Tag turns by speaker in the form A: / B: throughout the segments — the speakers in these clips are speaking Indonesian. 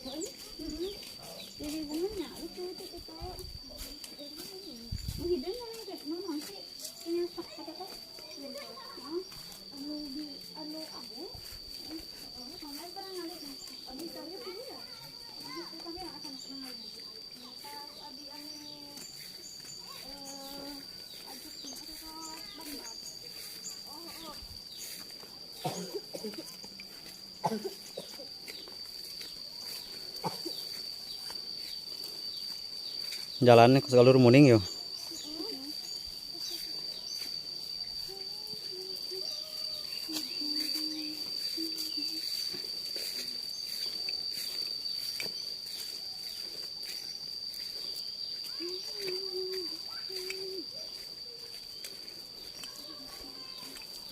A: Jadi bunganya itu. Hidung mana sih? Ini kata anu di anu abu. Sampai pernah ngalik. Abi kami punya ya. Kami akan pernah ngalik. Abi anu ajak banget.
B: Jalannya ke segalur muning yo.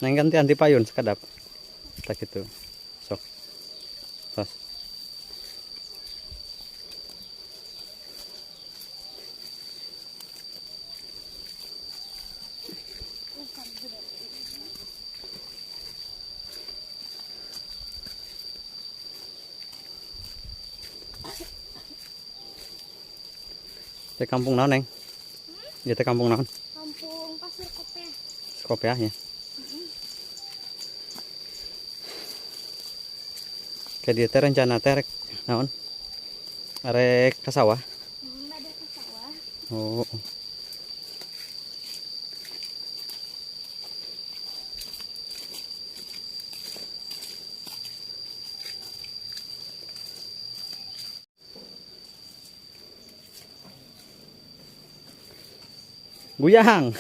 B: Neng ganti anti payun sekadap. Tak itu. Sok. Tos. Di kampung naon, Neng? Di kampung naon?
A: Kampung Pasir Kope.
B: Kopiah ya. Kayak dia teh rencana teh rek naon? Arek ka sawah.
A: Ada ke sawah.
B: Oh. Guyang.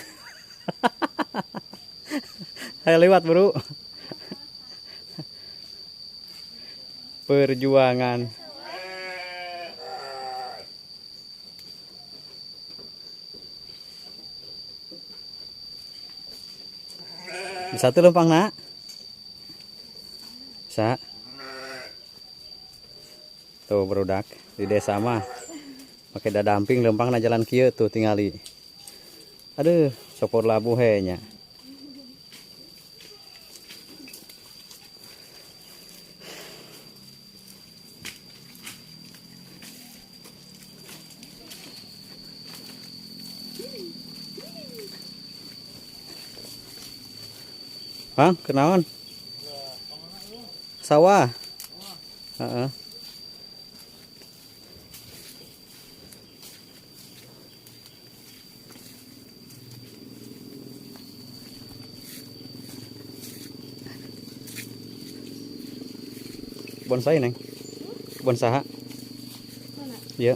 B: Saya lewat, Bro. Perjuangan. Bisa tuh lempang nak? Bisa. Tuh berudak di desa mah pakai dadamping lempang na jalan kieu tuh tingali. Aduh, sopor labu henya. Bang, kenaon? Sawah. Heeh. Bonsai, Neng. Bonsaha.
A: Mana?
B: Iya.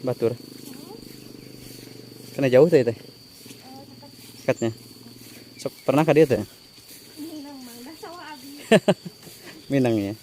B: Batur. Kena jauh teh teh. Dekatnya. Sok pernah ka dieu teh?
A: Minang mangga sawah abi.
B: Minang ya.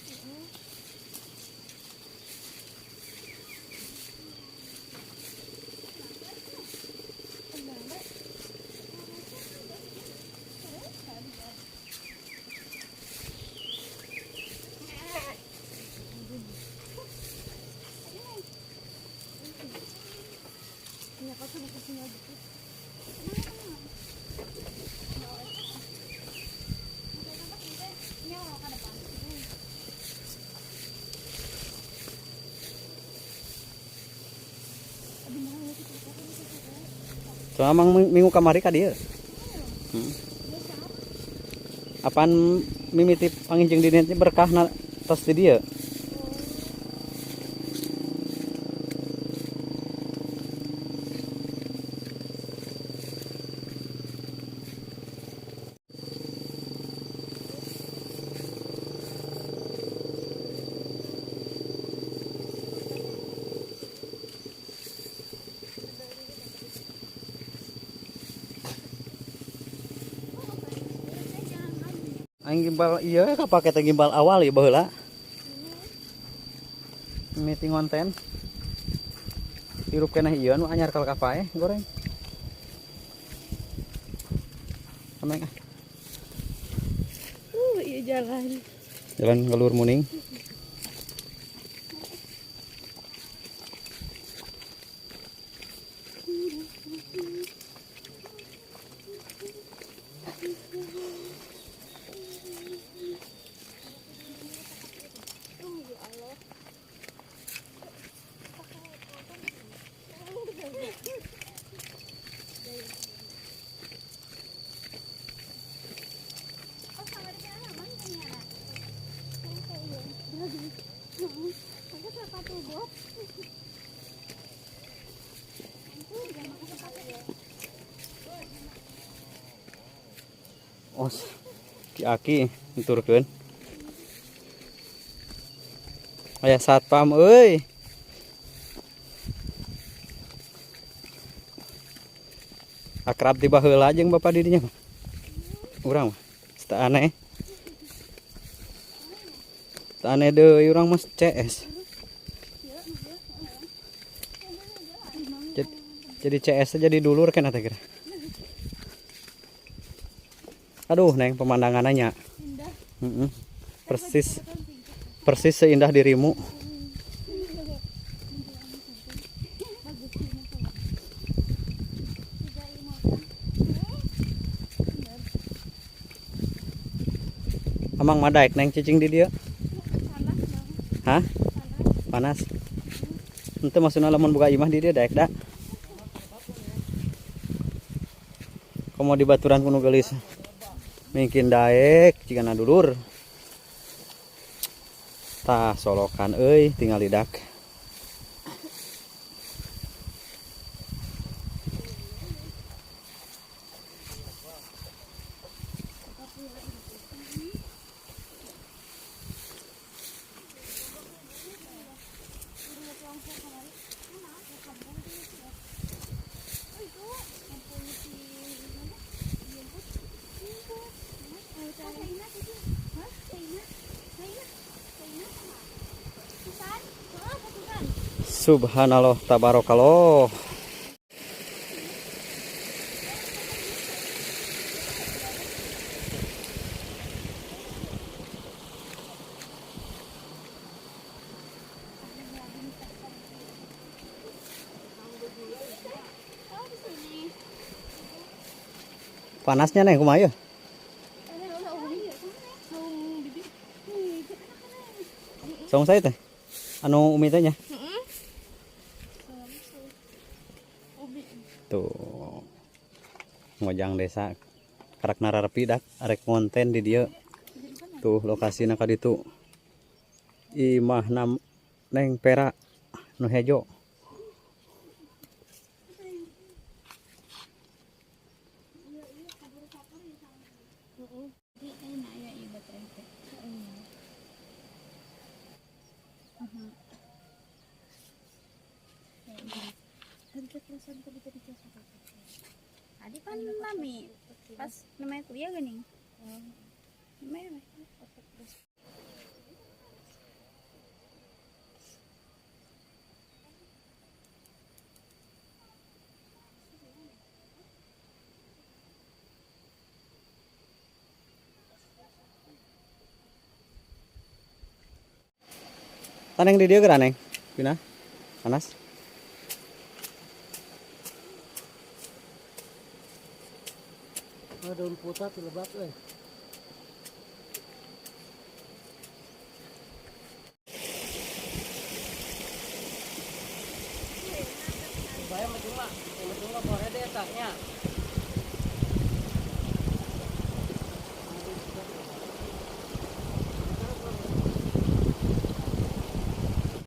B: Soalnya mang minggu kamari ka dieu. Apaan mimiti panginjing di dieu berkah na tos di dieu. Aing gimbal iya kapake teh gimbal awal ya baheula. Meeting konten. Hirup keneh ieu nu anyar kal kapae goreng. Ameng ah.
A: Iya jalan.
B: Jalan ngalur muning.
A: Aku sepatu bot. Itu jangan pakai sepatu ya.
B: Oh, ki aki turkeun. Aya satpam euy. Akrab di baheula jeung bapak didinya mah. Urang mah teu aneh. Teu aneh deui urang mah CS. Jadi CS aja jadi dulur kan teh kira. Aduh, Neng pemandangannya nya.
A: Indah.
B: Persis persis seindah dirimu. Amang madaek Neng cicing di dia. Hah? Panas. Ente maksudna lamun buka imah di dia daek da. Komo di baturan kuno gelis. Mungkin daek jigana dulur. Tah solokan euy tinggal lidak. Subhanallah tabarakallah. Panasnya Neng kumaha ya? Saung saya teh. Anu umi teh nya. Tuh. Ngojang desa karak nararepi dak arek konten di dieu. Tuh lokasina ka ditu. Imahna Neng Pera nu hejo.
A: Tadi kan mami pas namanya kuliah gini. Namanya
B: Taneng di dieu geura Neng. Pina? Panas.
C: Daun putat lebat euy. Bayar mah cuma, boleh deh saknya.